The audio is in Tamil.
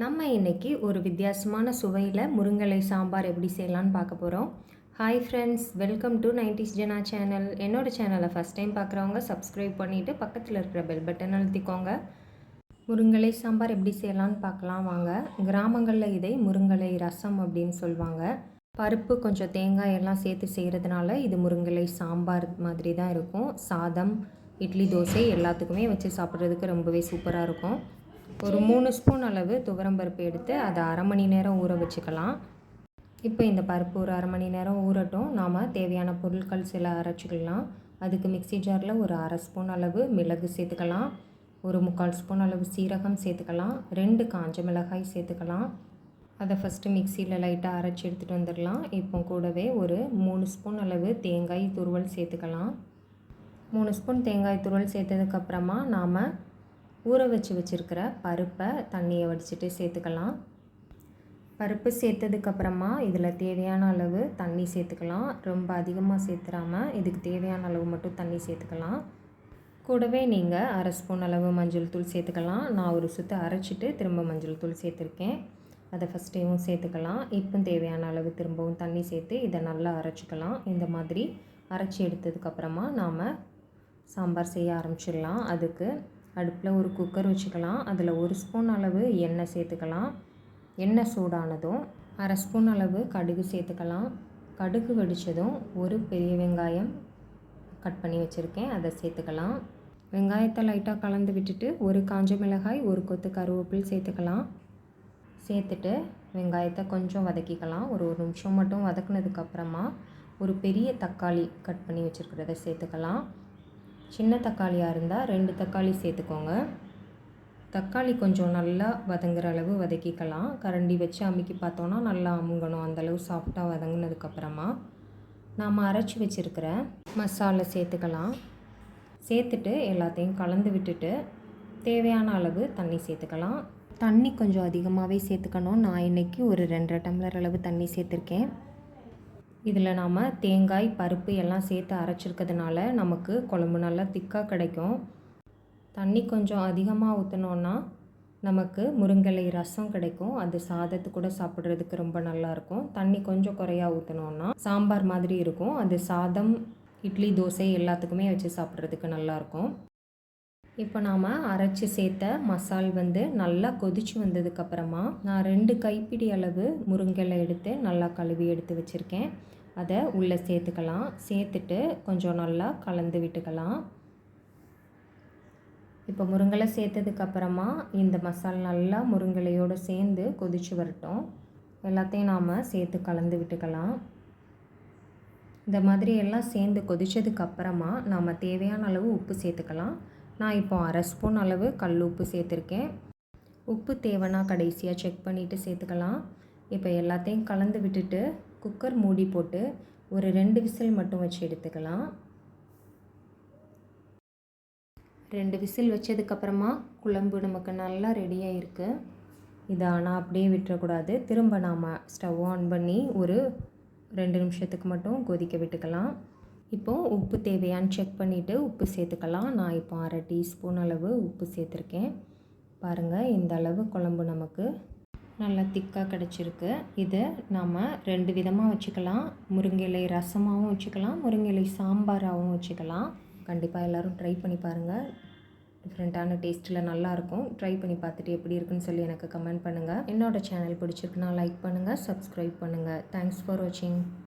நம்ம இன்னைக்கு ஒரு வித்தியாசமான சுவையில் முருங்கலை சாம்பார் எப்படி செய்யலான்னு பார்க்க போகிறோம். Hi friends, welcome to 90s ஜெனா சேனல். என்னோட சேனலை ஃபஸ்ட் டைம் பார்க்குறவங்க சப்ஸ்கிரைப் பண்ணிவிட்டு பக்கத்தில் இருக்கிற பெல் பட்டன் அழுத்திக்கோங்க. முருங்கலை சாம்பார் எப்படி செய்யலான்னு பார்க்கலாம் வாங்க. கிராமங்களில் இதை முருங்கலை ரசம் அப்படின்னு சொல்லுவாங்க. பருப்பு கொஞ்சம் தேங்காய் எல்லாம் சேர்த்து செய்கிறதுனால இது முருங்கலை சாம்பார் மாதிரி தான் இருக்கும். சாதம், இட்லி, தோசை எல்லாத்துக்குமே வச்சு சாப்பிட்றதுக்கு ரொம்பவே சூப்பராக இருக்கும். ஒரு 3 ஸ்பூன் அளவு துவரம்பருப்பு எடுத்து அதை அரை மணி நேரம் ஊற வச்சுக்கலாம். இப்போ இந்த பருப்பு ஒரு அரை மணி நேரம் ஊறட்டும். நாம் தேவையான பொருட்கள் சில அரைச்சிக்கலாம். அதுக்கு மிக்சி ஜாரில் ஒரு அரை ஸ்பூன் அளவு மிளகு சேர்த்துக்கலாம், ஒரு 3/4 ஸ்பூன் அளவு சீரகம் சேர்த்துக்கலாம், 2 காஞ்ச மிளகாய் சேர்த்துக்கலாம். அதை ஃபஸ்ட்டு மிக்சியில் லைட்டாக அரைச்சி எடுத்துகிட்டு வந்துடலாம். இப்போ கூடவே ஒரு 3 ஸ்பூன் அளவு தேங்காய் துருவல் சேர்த்துக்கலாம். 3 ஸ்பூன் தேங்காய் துருவல் சேர்த்ததுக்கப்புறமா நாம் ஊற வச்சுருக்கிற பருப்பை தண்ணியை வடிச்சிட்டு சேர்த்துக்கலாம். பருப்பு சேர்த்ததுக்கப்புறமா இதில் தேவையான அளவு தண்ணி சேர்த்துக்கலாம். ரொம்ப அதிகமாக சேர்த்துறாமல் இதுக்கு தேவையான அளவு மட்டும் தண்ணி சேர்த்துக்கலாம். கூடவே நீங்கள் அரை ஸ்பூன் அளவு மஞ்சள் தூள் சேர்த்துக்கலாம். நான் ஒரு சுற்று அரைச்சிட்டு திரும்ப மஞ்சள் தூள் சேர்த்துருக்கேன். அதை ஃபஸ்ட்டேவும் சேர்த்துக்கலாம். இப்போ தேவையான அளவு திரும்பவும் தண்ணி சேர்த்து இதை நல்லா அரைச்சிக்கலாம். இந்த மாதிரி அரைச்சி எடுத்ததுக்கப்புறமா நாம் சாம்பார் செய்ய ஆரம்பிச்சிடலாம். அதுக்கு அடுப்பில் ஒரு குக்கர் வச்சுக்கலாம். அதில் 1 ஸ்பூன் அளவு எண்ணெய் சேர்த்துக்கலாம். எண்ணெய் சூடானதும் அரை ஸ்பூன் அளவு கடுகு சேர்த்துக்கலாம். கடுகு வெடித்ததும் ஒரு பெரிய வெங்காயம் கட் பண்ணி வச்சுருக்கேன், அதை சேர்த்துக்கலாம். வெங்காயத்தை லைட்டாக கலந்து விட்டுட்டு ஒரு காஞ்ச மிளகாய், ஒரு கொத்து கருவேப்பில் சேர்த்துக்கலாம். சேர்த்துட்டு வெங்காயத்தை கொஞ்சம் வதக்கிக்கலாம். ஒரு நிமிஷம் மட்டும் வதக்குனதுக்கப்புறமா ஒரு பெரிய தக்காளி கட் பண்ணி வச்சுருக்கிறத சேர்த்துக்கலாம். சின்ன தக்காளியாக இருந்தால் 2 தக்காளி சேர்த்துக்கோங்க. தக்காளி கொஞ்சம் நல்லா வதங்குற அளவு வதக்கிக்கலாம். கரண்டி வச்சு அமுக்கி பார்த்தோன்னா நல்லா அமுங்கணும். அந்தளவு சாஃப்டாக வதங்கினதுக்கப்புறமா நாம் அரைச்சி வச்சுருக்கிற மசாலா சேர்த்துக்கலாம். சேர்த்துட்டு எல்லாத்தையும் கலந்து விட்டுட்டு தேவையான அளவு தண்ணி சேர்த்துக்கலாம். தண்ணி கொஞ்சம் அதிகமாகவே சேர்த்துக்கணும். நான் இன்றைக்கி ஒரு 2.5 டம்ளர் அளவு தண்ணி சேர்த்துருக்கேன். இதில் நாம் தேங்காய், பருப்பு எல்லாம் சேர்த்து அரைச்சிருக்கிறதுனால நமக்கு குழம்பு நல்லா திக்காக கிடைக்கும். தண்ணி கொஞ்சம் அதிகமாக ஊற்றினோன்னா நமக்கு முருங்கலை ரசம் கிடைக்கும். அது சாதத்து கூட சாப்பிட்றதுக்கு ரொம்ப நல்லாயிருக்கும். தண்ணி கொஞ்சம் குறையா ஊற்றினோன்னா சாம்பார் மாதிரி இருக்கும். அது சாதம், இட்லி, தோசை எல்லாத்துக்குமே வச்சு சாப்பிட்றதுக்கு நல்லாயிருக்கும். இப்போ நாம் அரைச்சி சேர்த்த மசால் நல்லா கொதித்து வந்ததுக்கப்புறமா நான் 2 கைப்பிடி அளவு முருங்கலை எடுத்து நல்லா கழுவி எடுத்து வச்சுருக்கேன். அதை உள்ளே சேர்த்துக்கலாம். சேர்த்துட்டு கொஞ்சம் நல்லா கலந்து விட்டுக்கலாம். இப்போ முருங்கலை சேர்த்ததுக்கப்புறமா இந்த மசால் நல்லா முருங்கலையோடு சேர்ந்து கொதித்து வரட்டும். எல்லாத்தையும் நாம் சேர்த்து கலந்து விட்டுக்கலாம். இந்த மாதிரி எல்லாம் சேர்ந்து கொதித்ததுக்கப்புறமா நாம் தேவையான அளவு உப்பு சேர்த்துக்கலாம். நான் இப்போ அரை ஸ்பூன் அளவு கல் உப்பு சேர்த்துருக்கேன். உப்பு தேவைன்னா கடைசியாக செக் பண்ணிவிட்டு சேர்த்துக்கலாம். இப்போ எல்லாத்தையும் கலந்து விட்டுட்டு குக்கர் மூடி போட்டு ஒரு 2 விசில் மட்டும் வச்சு எடுத்துக்கலாம். 2 விசில் வச்சதுக்கப்புறமா குழம்பு நமக்கு நல்லா ரெடியாக இருக்குது. இதை ஆனால் அப்படியே விட்டுறக்கூடாது. திரும்ப நாம் ஸ்டவ் ஆன் பண்ணி ஒரு 2 நிமிஷத்துக்கு மட்டும் கொதிக்க விட்டுக்கலாம். இப்போது உப்பு தேவையான்னு செக் பண்ணிவிட்டு உப்பு சேர்த்துக்கலாம். நான் இப்போ அரை டீஸ்பூன் அளவு உப்பு சேர்த்துருக்கேன். பாருங்கள், இந்த அளவு குழம்பு நமக்கு நல்லா திக்காக கிடச்சிருக்கு. இது நம்ம 2 விதமாக வச்சுக்கலாம். முருங்கை ரசமாகவும் வச்சுக்கலாம், முருங்கை சாம்பாராகவும் வச்சுக்கலாம். கண்டிப்பாக எல்லோரும் ட்ரை பண்ணி பாருங்கள். டிஃப்ரெண்ட்டான டேஸ்ட்டில் நல்லாயிருக்கும். ட்ரை பண்ணி பார்த்துட்டு எப்படி இருக்குன்னு சொல்லி எனக்கு கமெண்ட் பண்ணுங்கள். என்னோடய சேனல் பிடிச்சிருக்குன்னா லைக் பண்ணுங்கள், சப்ஸ்கிரைப் பண்ணுங்கள். தேங்க்ஸ் ஃபார் வாட்சிங்.